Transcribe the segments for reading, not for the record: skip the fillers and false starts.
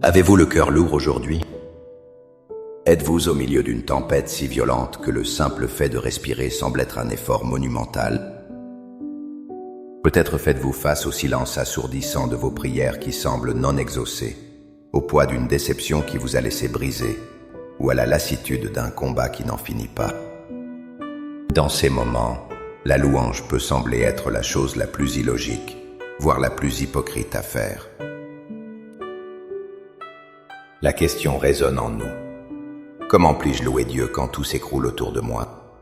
Avez-vous le cœur lourd aujourd'hui? Êtes-vous au milieu d'une tempête si violente que le simple fait de respirer semble être un effort monumental? Peut-être faites-vous face au silence assourdissant de vos prières qui semblent non exaucées, au poids d'une déception qui vous a laissé briser, ou à la lassitude d'un combat qui n'en finit pas. Dans ces moments, la louange peut sembler être la chose la plus illogique, voire la plus hypocrite à faire. La question résonne en nous. Comment puis-je louer Dieu quand tout s'écroule autour de moi?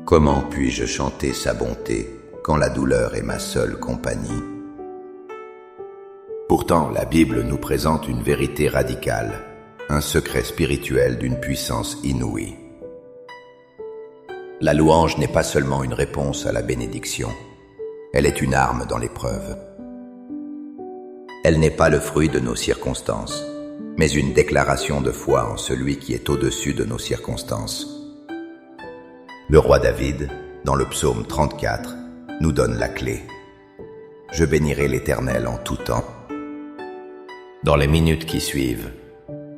Comment puis-je chanter sa bonté quand la douleur est ma seule compagnie? Pourtant, la Bible nous présente une vérité radicale, un secret spirituel d'une puissance inouïe. La louange n'est pas seulement une réponse à la bénédiction, elle est une arme dans l'épreuve. Elle n'est pas le fruit de nos circonstances, mais une déclaration de foi en celui qui est au-dessus de nos circonstances. Le roi David, dans le psaume 34, nous donne la clé. Je bénirai l'Éternel en tout temps. Dans les minutes qui suivent,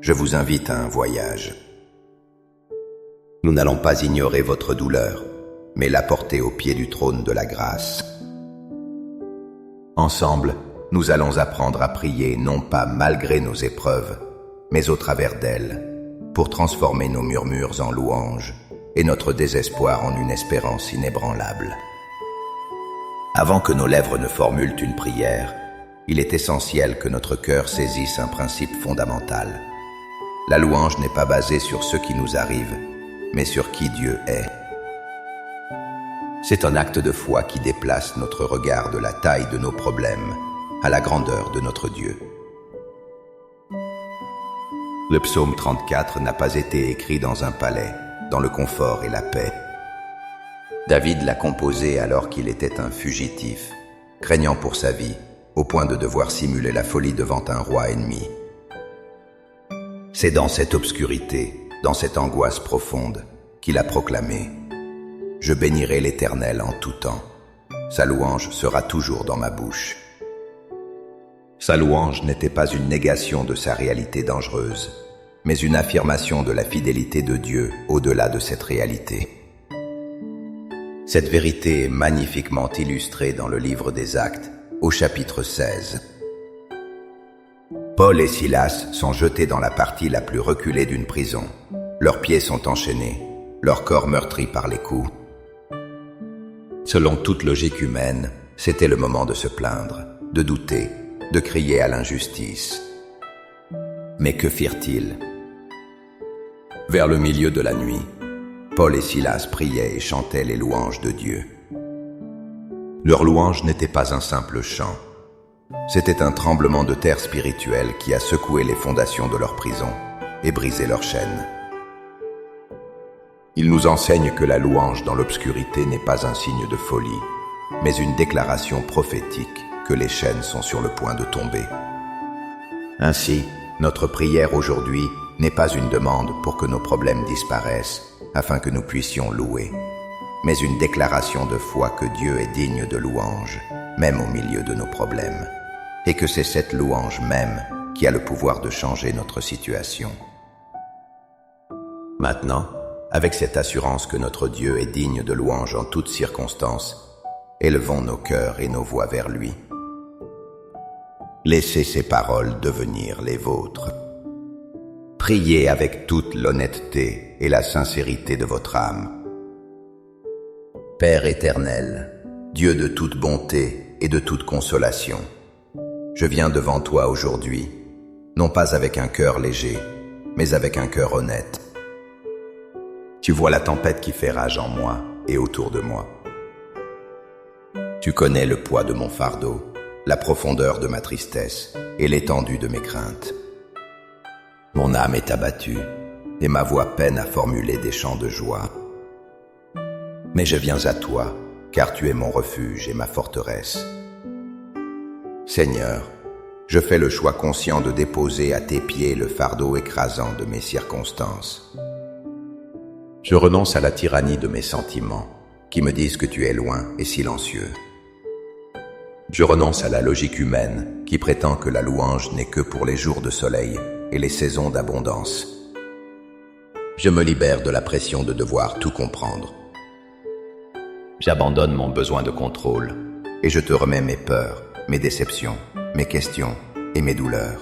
je vous invite à un voyage. Nous n'allons pas ignorer votre douleur, mais la porter au pied du trône de la grâce. Ensemble, nous allons apprendre à prier non pas malgré nos épreuves, mais au travers d'elles, pour transformer nos murmures en louanges et notre désespoir en une espérance inébranlable. Avant que nos lèvres ne formulent une prière, il est essentiel que notre cœur saisisse un principe fondamental. La louange n'est pas basée sur ce qui nous arrive, mais sur qui Dieu est. C'est un acte de foi qui déplace notre regard de la taille de nos problèmes à la grandeur de notre Dieu. Le psaume 34 n'a pas été écrit dans un palais, dans le confort et la paix. David l'a composé alors qu'il était un fugitif, craignant pour sa vie, au point de devoir simuler la folie devant un roi ennemi. C'est dans cette obscurité, dans cette angoisse profonde, qu'il a proclamé « Je bénirai l'Éternel en tout temps. Sa louange sera toujours dans ma bouche. » Sa louange n'était pas une négation de sa réalité dangereuse, mais une affirmation de la fidélité de Dieu au-delà de cette réalité. Cette vérité est magnifiquement illustrée dans le livre des Actes, au chapitre 16. Paul et Silas sont jetés dans la partie la plus reculée d'une prison. Leurs pieds sont enchaînés, leur corps meurtri par les coups. Selon toute logique humaine, c'était le moment de se plaindre, de douter, de crier à l'injustice. Mais que firent-ils? Vers le milieu de la nuit, Paul et Silas priaient et chantaient les louanges de Dieu. Leur louange n'était pas un simple chant, c'était un tremblement de terre spirituel qui a secoué les fondations de leur prison et brisé leurs chaînes. Il nous enseigne que la louange dans l'obscurité n'est pas un signe de folie, mais une déclaration prophétique que les chaînes sont sur le point de tomber. Ainsi, notre prière aujourd'hui n'est pas une demande pour que nos problèmes disparaissent, afin que nous puissions louer, mais une déclaration de foi que Dieu est digne de louange, même au milieu de nos problèmes, et que c'est cette louange même qui a le pouvoir de changer notre situation. Maintenant, avec cette assurance que notre Dieu est digne de louange en toutes circonstances, élevons nos cœurs et nos voix vers lui. Laissez ces paroles devenir les vôtres. Priez avec toute l'honnêteté et la sincérité de votre âme. Père éternel, Dieu de toute bonté et de toute consolation, je viens devant toi aujourd'hui, non pas avec un cœur léger, mais avec un cœur honnête. Tu vois la tempête qui fait rage en moi et autour de moi. Tu connais le poids de mon fardeau, la profondeur de ma tristesse et l'étendue de mes craintes. Mon âme est abattue et ma voix peine à formuler des chants de joie. Mais je viens à toi, car tu es mon refuge et ma forteresse. Seigneur, je fais le choix conscient de déposer à tes pieds le fardeau écrasant de mes circonstances. Je renonce à la tyrannie de mes sentiments, qui me disent que tu es loin et silencieux. Je renonce à la logique humaine qui prétend que la louange n'est que pour les jours de soleil et les saisons d'abondance. Je me libère de la pression de devoir tout comprendre. J'abandonne mon besoin de contrôle et je te remets mes peurs, mes déceptions, mes questions et mes douleurs.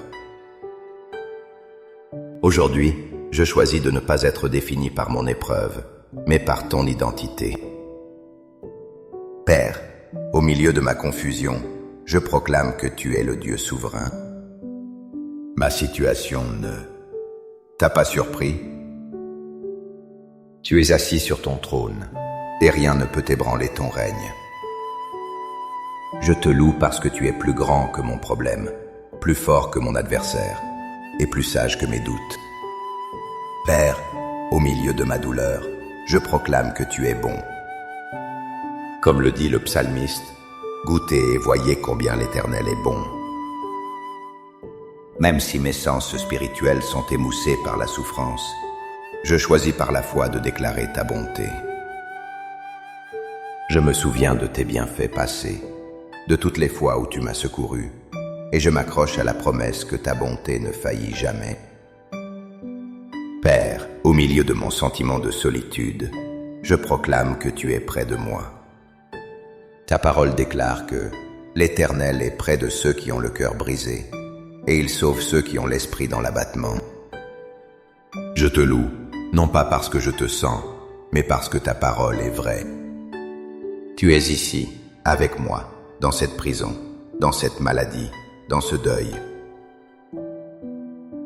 Aujourd'hui, je choisis de ne pas être défini par mon épreuve, mais par ton identité. Père, au milieu de ma confusion, je proclame que tu es le Dieu souverain. Ma situation ne t'a pas surpris? Tu es assis sur ton trône, et rien ne peut ébranler ton règne. Je te loue parce que tu es plus grand que mon problème, plus fort que mon adversaire, et plus sage que mes doutes. Père, au milieu de ma douleur, je proclame que tu es bon. Comme le dit le psalmiste, goûtez et voyez combien l'Éternel est bon. Même si mes sens spirituels sont émoussés par la souffrance, je choisis par la foi de déclarer ta bonté. Je me souviens de tes bienfaits passés, de toutes les fois où tu m'as secouru, et je m'accroche à la promesse que ta bonté ne faillit jamais. Père, au milieu de mon sentiment de solitude, je proclame que tu es près de moi. Ta parole déclare que l'Éternel est près de ceux qui ont le cœur brisé, et il sauve ceux qui ont l'esprit dans l'abattement. Je te loue, non pas parce que je te sens, mais parce que ta parole est vraie. Tu es ici, avec moi, dans cette prison, dans cette maladie, dans ce deuil.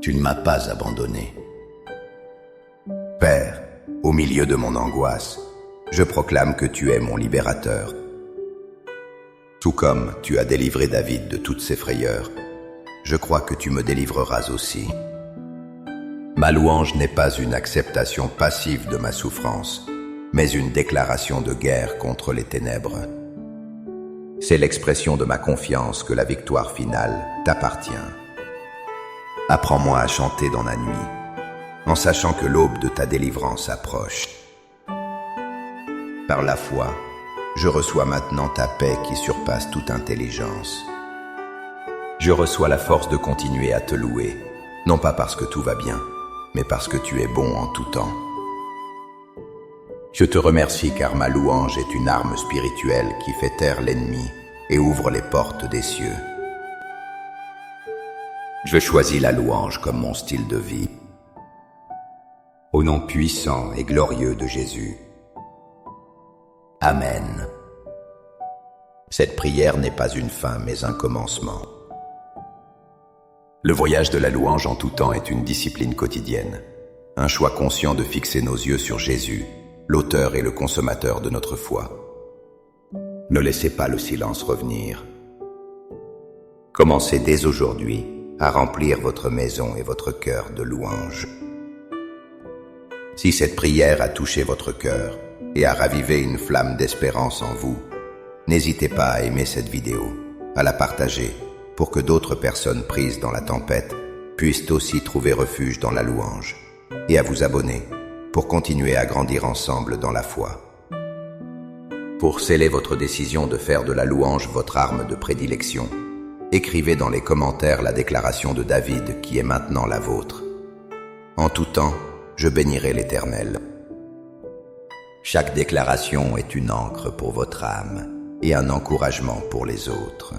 Tu ne m'as pas abandonné. Père, au milieu de mon angoisse, je proclame que tu es mon libérateur. Tout comme tu as délivré David de toutes ses frayeurs, je crois que tu me délivreras aussi. Ma louange n'est pas une acceptation passive de ma souffrance, mais une déclaration de guerre contre les ténèbres. C'est l'expression de ma confiance que la victoire finale t'appartient. Apprends-moi à chanter dans la nuit, en sachant que l'aube de ta délivrance approche. Par la foi, je reçois maintenant ta paix qui surpasse toute intelligence. Je reçois la force de continuer à te louer, non pas parce que tout va bien, mais parce que tu es bon en tout temps. Je te remercie car ma louange est une arme spirituelle qui fait taire l'ennemi et ouvre les portes des cieux. Je choisis la louange comme mon style de vie. Au nom puissant et glorieux de Jésus. Amen. Cette prière n'est pas une fin, mais un commencement. Le voyage de la louange en tout temps est une discipline quotidienne, un choix conscient de fixer nos yeux sur Jésus, l'auteur et le consommateur de notre foi. Ne laissez pas le silence revenir. Commencez dès aujourd'hui à remplir votre maison et votre cœur de louange. Si cette prière a touché votre cœur et a ravivé une flamme d'espérance en vous, n'hésitez pas à aimer cette vidéo, à la partager, pour que d'autres personnes prises dans la tempête puissent aussi trouver refuge dans la louange, et à vous abonner pour continuer à grandir ensemble dans la foi. Pour sceller votre décision de faire de la louange votre arme de prédilection, écrivez dans les commentaires la déclaration de David qui est maintenant la vôtre. En tout temps, je bénirai l'Éternel. Chaque déclaration est une ancre pour votre âme et un encouragement pour les autres.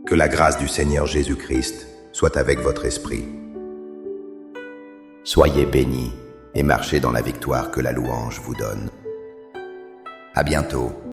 Que la grâce du Seigneur Jésus-Christ soit avec votre esprit. Soyez bénis et marchez dans la victoire que la louange vous donne. À bientôt.